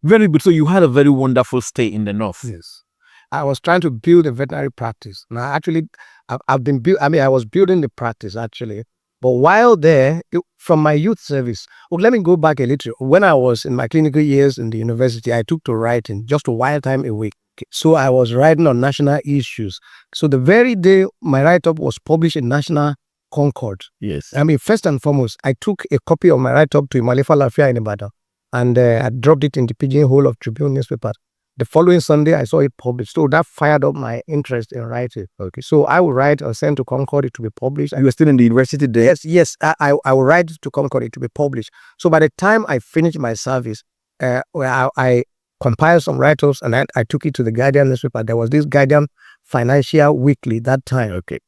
Very good. So you had a very wonderful stay in the north. Yes. I was trying to build a veterinary practice. Now, actually, I've been I was building the practice actually. But while there, from my youth service, let me go back a little. When I was in my clinical years in the university, I took to writing just a while time a week. So I was writing on national issues. So the very day my write-up was published in National Concord. Yes. First and foremost, I took a copy of my write-up to Imalefa Lafia in Ibadan, and I dropped it in the pigeonhole of Tribune newspaper. The following Sunday, I saw it published. So that fired up my interest in writing. Okay. So I would write or send to Concord it to be published. You were still in the university there? Yes. I would write to Concord it to be published. So by the time I finished my service, I compiled some write-ups and I took it to the Guardian newspaper. There was this Guardian Financial Weekly that time, okay,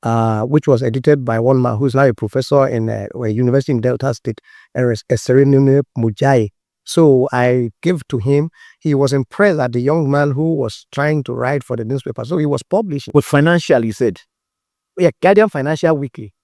which was edited by one man who's now a professor in a university in Delta State, Eserine Mujai. So I gave to him. He was impressed at the young man who was trying to write for the newspaper. So he was publishing. But financial, you said? Yeah, Guardian Financial Weekly.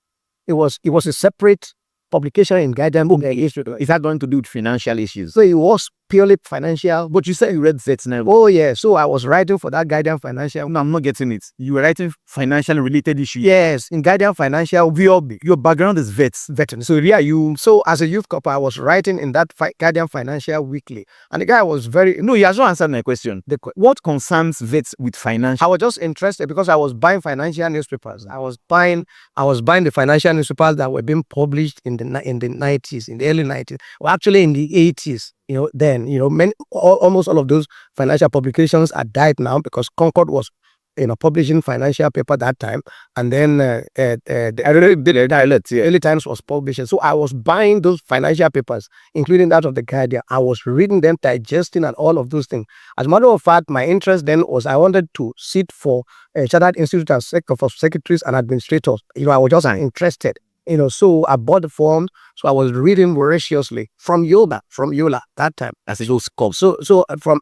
It was a separate publication in Guardian. Is that going to do with financial issues? So it was purely financial. But you said you read veterinary. Oh yeah, so I was writing for that Guardian Financial. No, I'm not getting it. You were writing financial related issues? Yes, in Guardian Financial. Your background is veterinary. So yeah, so as a youth copper, I was writing in that Guardian Financial Weekly, and the guy was very. No, he has not answered my question. What concerns vets with financial? I was just interested because I was buying financial newspapers. I was buying the financial newspapers that were being published in the 90s, in the early 90s, or actually in the 80s. Then almost all of those financial publications are died now because Concord was publishing financial paper that time, and then the Early Times was publishing. So I was buying those financial papers, including that of the Guardian. I was reading them, digesting, and all of those things. As a matter of fact, my interest then was I wanted to sit for a Chartered Institute of Secretaries and Administrators. I was just interested. So I bought the form. So I was reading voraciously from Yola that time. As it was called. So from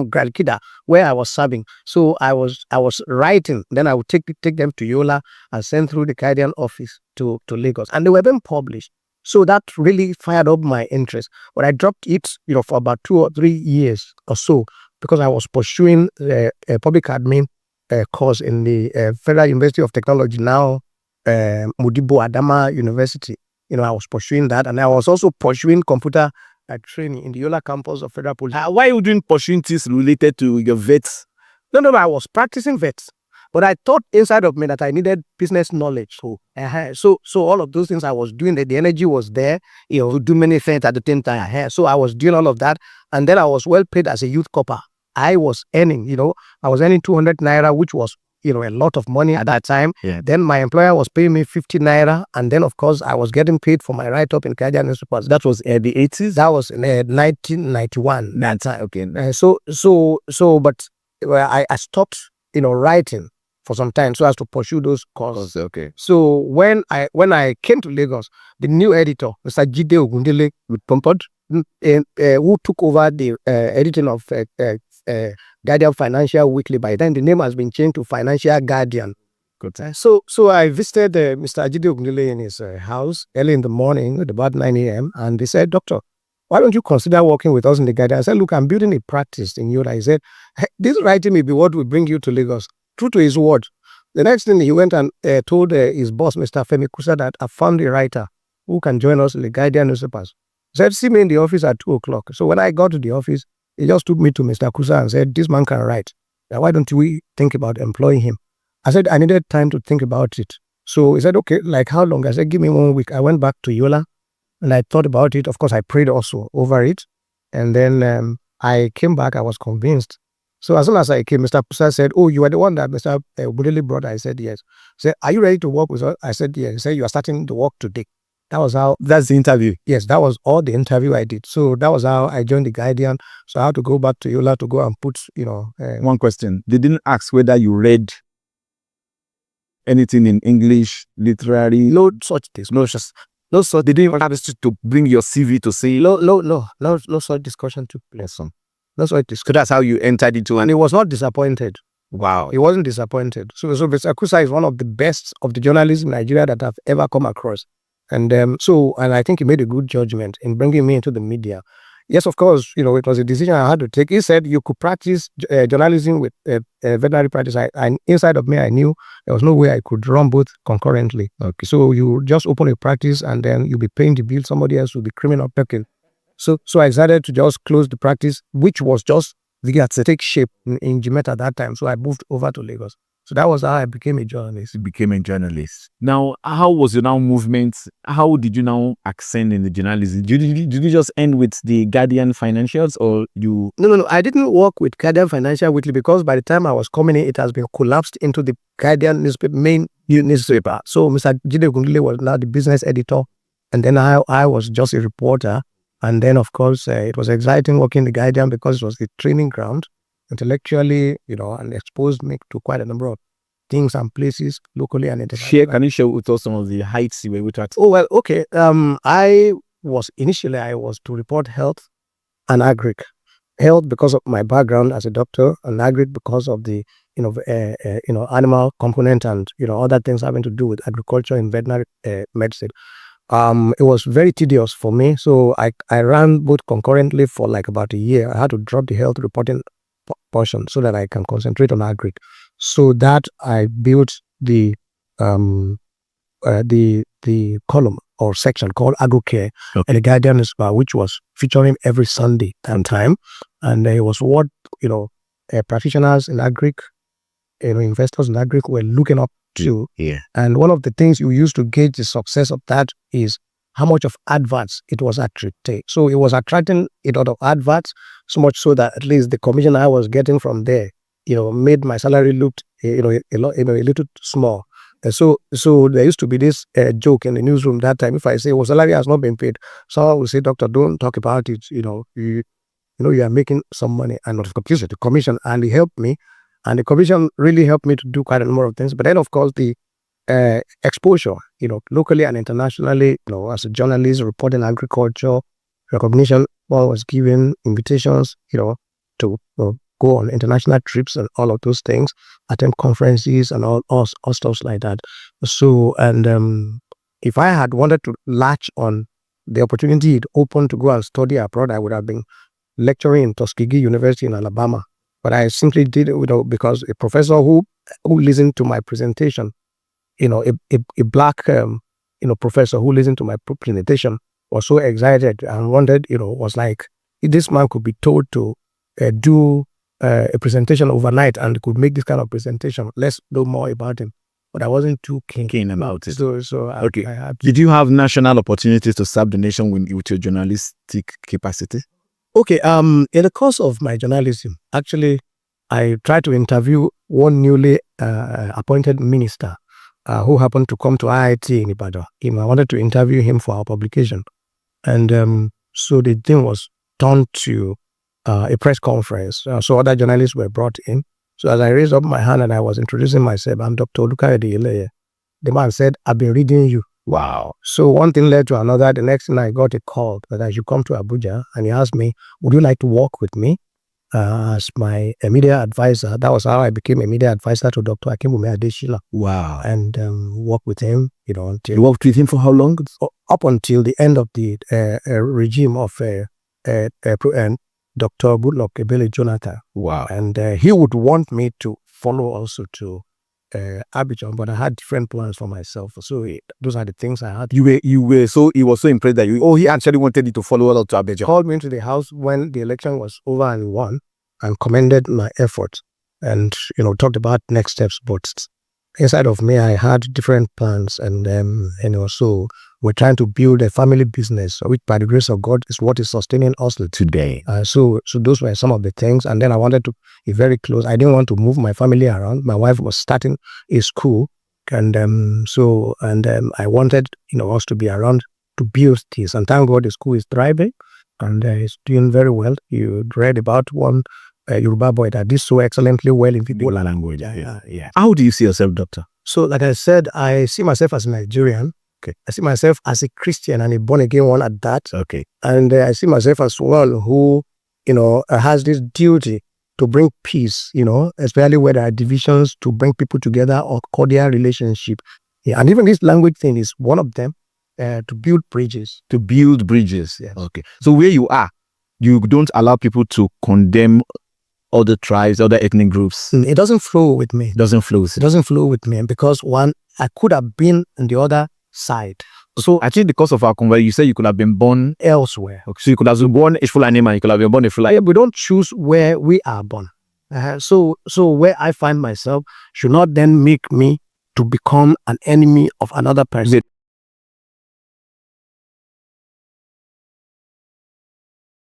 Grand Kida, where I was serving. So I was writing. Then I would take them to Yola and send through the Guardian office to Lagos, and they were being published. So that really fired up my interest. But I dropped it, for about 2 or 3 years or so because I was pursuing a public admin course in the Federal University of Technology, now Modibo Adama University. I was pursuing that, and I was also pursuing computer training in the Yola campus of Federal Police. Why are you doing pursuing things related to your vets? No, I was practicing vets, but I thought inside of me that I needed business knowledge. So all of those things I was doing, the energy was there, to do many things at the same time. So I was doing all of that, and then I was well paid as a youth copper. I was earning, I was earning 200 naira, which was a lot of money at that time. Yeah. Then my employer was paying me 50 naira, and then of course I was getting paid for my write-up in Guardian newspapers. That was in the 80s. That was in 1991. That's okay. But I stopped, writing for some time so as to pursue those courses. Okay. So when I came to Lagos, the new editor, Mr. Jide Ogundele with Pompod, who took over the editing of Guardian Financial Weekly. By then, the name has been changed to Financial Guardian. Good. So I visited Mr. Ajide Ogundele in his house early in the morning at about 9 a.m. and they said, "Doctor, why don't you consider working with us in the Guardian?" I said, "Look, I'm building a practice in Yola." He said, "Hey, this writing may be what will bring you to Lagos." True to his word. The next thing he went and told his boss, Mr. Femi Kusa, that I found a writer who can join us in the Guardian newspapers. He said, "See me in the office at 2 o'clock." So when I got to the office, he just took me to Mr. Kusa and said, "This man can write. Now, why don't we think about employing him?" I said, I needed time to think about it. So he said, "Okay, like how long?" I said, "Give me 1 week." I went back to Yola and I thought about it. Of course, I prayed also over it. And then I came back. I was convinced. So as soon as I came, Mr. Kusa said, "Oh, you are the one that Mr. Budele brought." I said, "Yes." He said, "Are you ready to work with us?" I said, "Yes." He said, "You are starting to work today." That was how. That's the interview. Yes, that was all the interview I did. So that was how I joined the Guardian. So I had to go back to Yola to go and put, One question. They didn't ask whether you read anything in English, literary? No such things. No such. They didn't even have to bring your CV to say. No such discussion took place. No such discussion. So that's how you entered into And he was not disappointed. Wow. He wasn't disappointed. So Mr. Kusa is one of the best of the journalists in Nigeria that I've ever come across. And I think he made a good judgment in bringing me into the media. Yes, of course. It was a decision I had to take. He said you could practice journalism with veterinary practice. Inside of me, I knew there was no way I could run both concurrently. Okay. So you just open a practice and then you'll be paying the bill. Somebody else will be criminal pecking. So I decided to just close the practice, which was just began to take shape in Jimeta at that time. So I moved over to Lagos. So that was how I became a journalist. You became a journalist. Now, how was your now movement? How did you now ascend in the journalism? Did you just end with the Guardian Financials, or you? No. I didn't work with Guardian Financial Weekly because by the time I was coming in, it has been collapsed into the Guardian newspaper, main newspaper. So Mr. Jide Ogundele was now the business editor, and then I was just a reporter. And then, of course, it was exciting working the Guardian because it was the training ground intellectually, and exposed me to quite a number of things and places locally and internationally. Can you share with us some of the heights you were able to attain? Oh, well, okay. I was to report health and agric. Health because of my background as a doctor, and agric because of the animal component and other things having to do with agriculture and veterinary medicine. It was very tedious for me, so I ran both concurrently for like about a year. I had to drop the health reporting portion so that I can concentrate on agric. So that I built the column or section called AgroCare and the Guardian newspaper, which was featuring every Sunday time, and it was what practitioners in agric, investors in agric were looking up to. Yeah. And one of the things you use to gauge the success of that is how much of adverts it was attracting. So it was attracting a lot of adverts, so much so that at least the commission I was getting from there, made my salary look a little small. So there used to be this joke in the newsroom that time. If I say, "Well, salary has not been paid," someone will say, "Doctor, don't talk about it. You are making some money." And not the commission, and it helped me. And the commission really helped me to do quite a number of things. But then, of course, the exposure, locally and internationally, as a journalist reporting agriculture, recognition, was given, invitations, to go on international trips and all of those things, attend conferences and all stuff like that. So, and if I had wanted to latch on the opportunity it opened to go and study abroad, I would have been lecturing in Tuskegee University in Alabama. But I simply did it, because a professor who listened to my presentation, a black, professor who listened to my presentation was so excited and wanted, was like, if this man could be told to do a presentation overnight and could make this kind of presentation, let's know more about him. But I wasn't too keen about it. So okay. I had Did you have national opportunities to serve the nation with your journalistic capacity? Okay, in the course of my journalism, actually, I tried to interview one newly appointed minister who happened to come to IIT in Ibadan. I wanted to interview him for our publication. And so the thing was turned to a press conference. So other journalists were brought in. So as I raised up my hand and I was introducing myself, I'm Dr. Olukayode Ileye. The man said, "I've been reading you." Wow. So one thing led to another. The next thing I got a call that I should come to Abuja, and he asked me, "Would you like to work with me as my media advisor?" That was how I became a media advisor to Dr. Akinwumi Adesina. Wow. And worked with him, until... You worked with him for how long? Up until the end of the regime of Dr. Goodluck Ebele Jonathan. Wow. And he would want me to follow also to Abidjan, but I had different plans for myself. So those are the things I had. You were so, he was so impressed that he actually wanted you to follow up to Abidjan. He called me into the house when the election was over and won, and commended my efforts and, talked about next steps. But inside of me, I had different plans, and so we're trying to build a family business, which by the grace of God is what is sustaining us today. So those were some of the things. And then I wanted to be very close. I didn't want to move my family around. My wife was starting a school, and I wanted us to be around to build this. And thank God the school is thriving and it's doing very well. You read about one Yoruba boy that did so excellently well in Bola language. Yeah. How do you see yourself, doctor? So, like I said, I see myself as a Nigerian. Okay. I see myself as a Christian and a born again one at that. Okay. And I see myself as one who, has this duty to bring peace, especially where there are divisions, to bring people together or cordial relationship. Yeah. And even this language thing is one of them, to build bridges. To build bridges. Yes. Okay. So where you are, you don't allow people to condemn other tribes, other ethnic groups. It doesn't flow with me. It doesn't flow. It doesn't flow with me because one, I could have been on the other side. So actually, the course of our conversation, you said you could have been born elsewhere. Okay, so you could have been born a Fulani man, you could have been born a Fulani. We don't choose where we are born. So where I find myself should not then make me to become an enemy of another person.